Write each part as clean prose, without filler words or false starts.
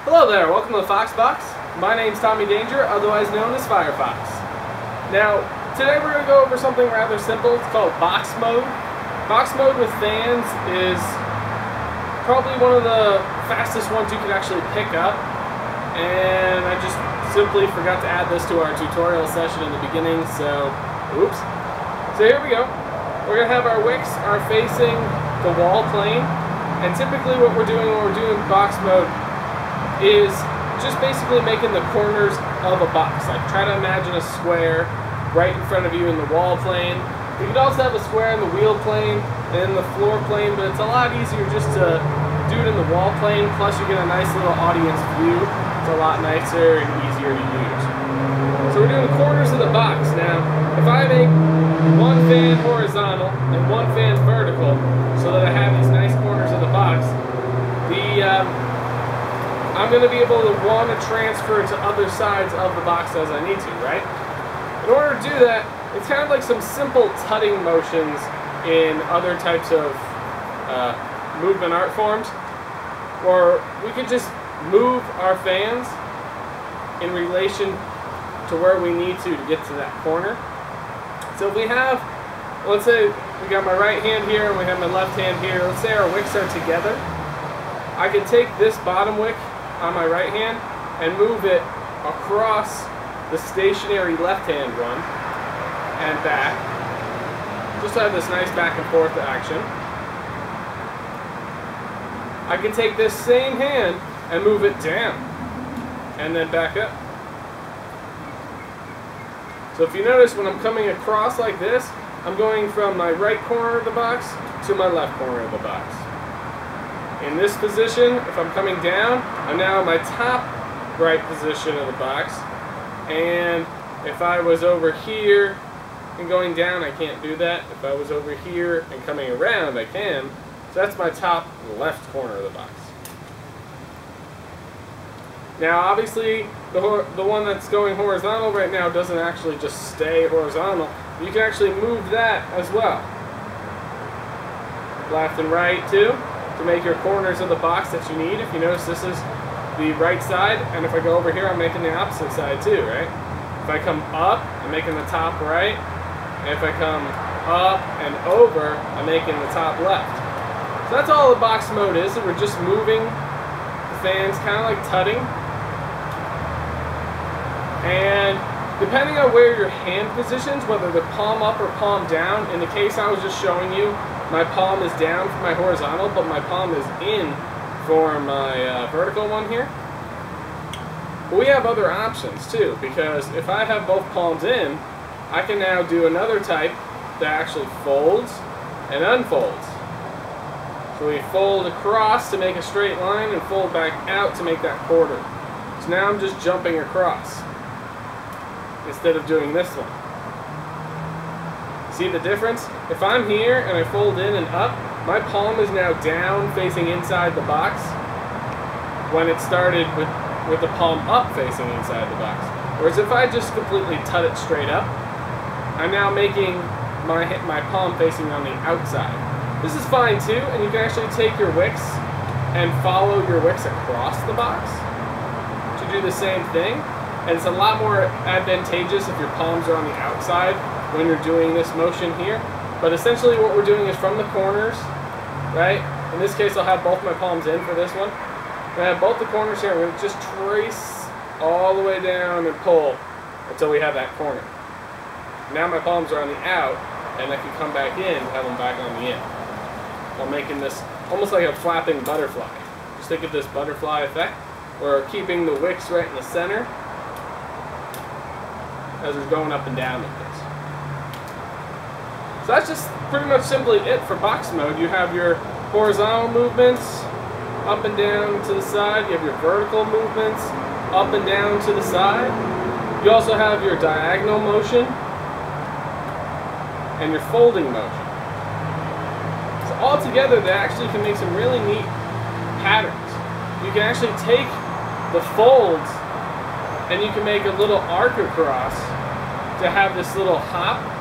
Hello there, welcome to the Fox Box. My name's Tommy Danger, otherwise known as Firefox. Now, today we're going to go over something rather simple. It's called box mode. Box mode with fans is probably one of the fastest ones you can actually pick up. And I just simply forgot to add this to our tutorial session in the beginning, so oops. So here we go. We're going to have our wicks are facing the wall plane. And typically what we're doing when we're doing box mode is just basically making the corners of a box. Like try to imagine a square right in front of you in the wall plane. You could also have a square in the wheel plane and the floor plane, but it's a lot easier just to do it in the wall plane, plus you get a nice little audience view. It's a lot nicer and easier to use. So we're doing corners of the box. Now, if I make one fan horizontal and one fan vertical so that I have these nice corners of the box, I'm going to be able to want to transfer to other sides of the box as I need to, right? In order to do that, it's kind of like some simple tutting motions in other types of movement art forms, or we could just move our fans in relation to where we need to get to that corner. So if we have, let's say we got my right hand here and we have my left hand here, let's say our wicks are together, I can take this bottom wick on my right hand and move it across the stationary left hand one and back, just to have this nice back and forth action. I can take this same hand and move it down and then back up. So if you notice, when I'm coming across like this, I'm going from my right corner of the box to my left corner of the box. In this position, if I'm coming down, I'm now in my top right position of the box. And if I was over here and going down, I can't do that. If I was over here and coming around, I can. So that's my top left corner of the box. Now obviously, the one that's going horizontal right now doesn't actually just stay horizontal. You can actually move that as well. Left and right too, to make your corners of the box that you need. If you notice, this is the right side, and if I go over here, I'm making the opposite side too, right? If I come up, I'm making the top right, and if I come up and over, I'm making the top left. So that's all the box mode is. We're just moving the fans, kind of like tutting. And depending on where your hand positions, whether the palm up or palm down, in the case I was just showing you, my palm is down for my horizontal, but my palm is in for my vertical one here. But we have other options too, because if I have both palms in, I can now do another type that actually folds and unfolds. So we fold across to make a straight line and fold back out to make that quarter. So now I'm just jumping across instead of doing this one. See the difference? If I'm here and I fold in and up, my palm is now down facing inside the box when it started with the palm up facing inside the box. Whereas if I just completely tut it straight up, I'm now making my palm facing on the outside. This is fine too, and you can actually take your wicks and follow your wicks across the box to do the same thing. And it's a lot more advantageous if your palms are on the outside when you're doing this motion here. But essentially what we're doing is from the corners, right? In this case I'll have both my palms in for this one. And I have both the corners here. I'm going to just trace all the way down and pull until we have that corner. Now my palms are on the out, and I can come back in and have them back on the in. While making this almost like a flapping butterfly. Just think of this butterfly effect. We're keeping the wicks right in the center as we're going up and down with this. So that's just pretty much simply it for box mode. You have your horizontal movements up and down to the side. You have your vertical movements up and down to the side. You also have your diagonal motion and your folding motion. So all together they actually can make some really neat patterns. You can actually take the folds and you can make a little arc across to have this little hop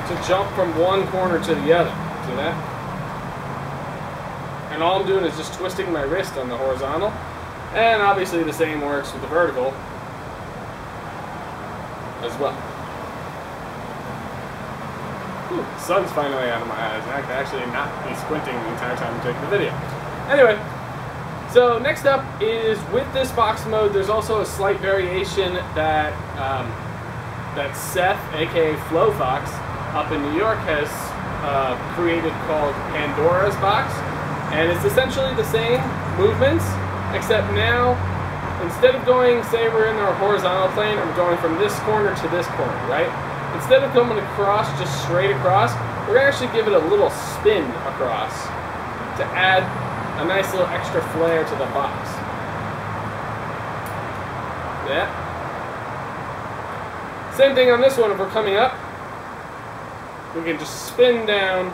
to jump from one corner to the other. See that? And all I'm doing is just twisting my wrist on the horizontal. And obviously the same works with the vertical as well. Whew, the sun's finally out of my eyes. I can actually not be squinting the entire time I'm taking the video. Anyway, so next up is with this box mode, there's also a slight variation that that Seth, aka Flow Fox, up in New York has created called Pandora's Box. And it's essentially the same movements, except now, instead of going, say we're in our horizontal plane, I'm going from this corner to this corner, right? Instead of coming across, just straight across, we're going to actually give it a little spin across to add a nice little extra flair to the box. Yeah. Same thing on this one. If we're coming up, we can just spin down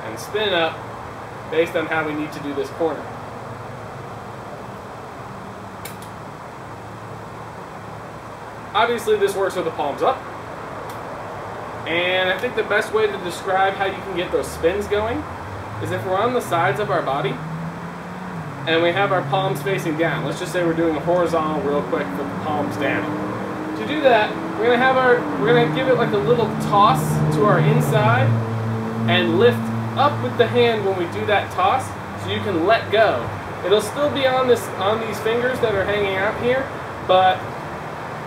and spin up based on how we need to do this corner. Obviously this works with the palms up. And I think the best way to describe how you can get those spins going is if we're on the sides of our body and we have our palms facing down. Let's just say we're doing a horizontal real quick with the palms down. To do that, we're gonna give it like a little toss to our inside and lift up with the hand when we do that toss, so you can let go. It'll still be on these fingers that are hanging out here, but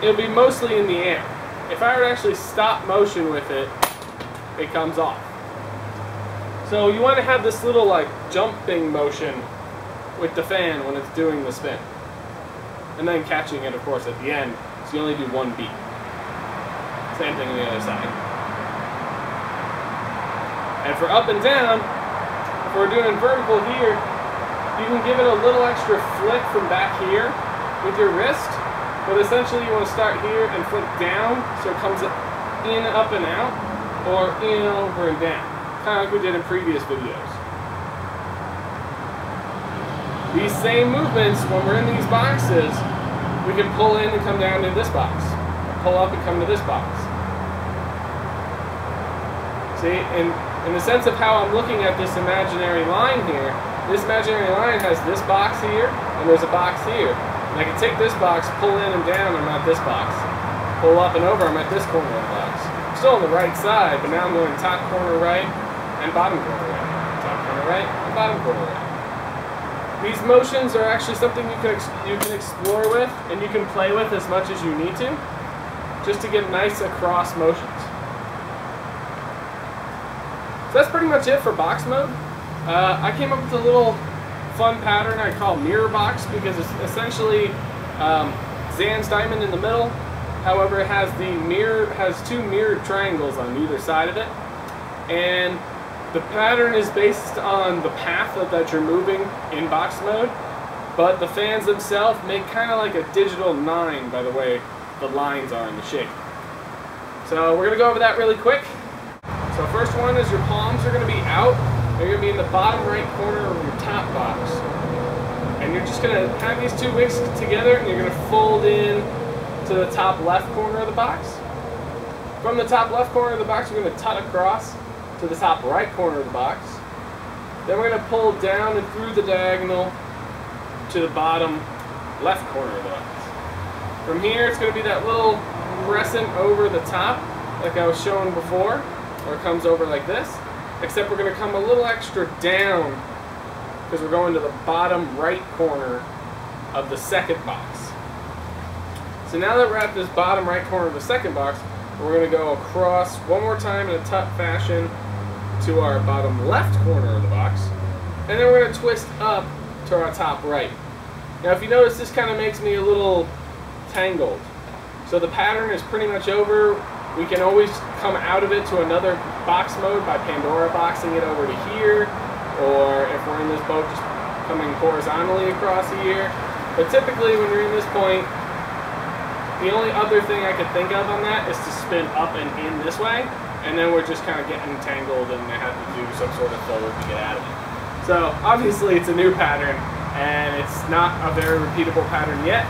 it'll be mostly in the air. If I were to actually stop motion with it, it comes off. So you want to have this little like jumping motion with the fan when it's doing the spin, and then catching it, of course, at the end. So you only do one beat. Same thing on the other side. And for up and down, if we're doing vertical here, you can give it a little extra flick from back here with your wrist, but essentially you want to start here and flick down so it comes in, up and out, or in, over, and down, kind of like we did in previous videos. These same movements, when we're in these boxes, we can pull in and come down to this box, pull up and come to this box. See, in the sense of how I'm looking at this imaginary line here, this imaginary line has this box here, and there's a box here. And I can take this box, pull in and down, I'm at this box. Pull up and over, I'm at this corner of the box. I'm still on the right side, but now I'm going top corner right and bottom corner right. Top corner right and bottom corner right. These motions are actually something you can explore with, and you can play with as much as you need to, just to get nice across motions. So that's pretty much it for box mode. I came up with a little fun pattern I call mirror box, because it's essentially Zan's diamond in the middle. However, it has two mirrored triangles on either side of it, and the pattern is based on the path that you're moving in box mode, but the fans themselves make kind of like a digital 9 by the way the lines are in the shape. So we're going to go over that really quick. So first one is your palms are going to be out. They're going to be in the bottom right corner of your top box. And you're just going to have these two mixed together, and you're going to fold in to the top left corner of the box. From the top left corner of the box, you're going to tut across to the top right corner of the box. Then we're going to pull down and through the diagonal to the bottom left corner of the box. From here, it's going to be that little crescent over the top, like I was showing before, where it comes over like this, except we're going to come a little extra down because we're going to the bottom right corner of the second box. So now that we're at this bottom right corner of the second box, we're going to go across one more time in a tut fashion to our bottom left corner of the box, and then we're going to twist up to our top right. Now if you notice, this kind of makes me a little tangled. So the pattern is pretty much over. We can always come out of it to another box mode by Pandora boxing it over to here, or if we're in this boat, just coming horizontally across here. But typically when you're in this point, the only other thing I could think of on that is to spin up and in this way, and then we're just kind of getting tangled and I have to do some sort of forward to get out of it. So obviously it's a new pattern, and it's not a very repeatable pattern yet.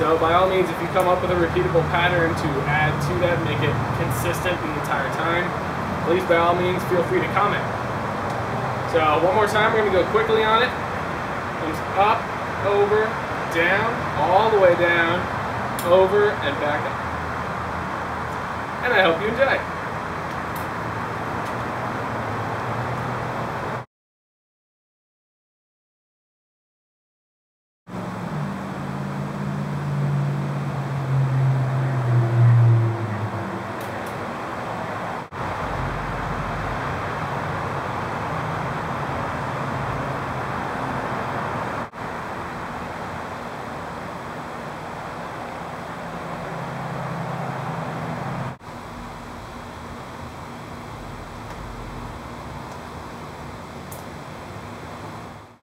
So by all means, if you come up with a repeatable pattern to add to that, make it consistent the entire time, please by all means feel free to comment. So one more time, we're going to go quickly on it. Comes up, over, down, all the way down, over, and back up. And I hope you enjoy.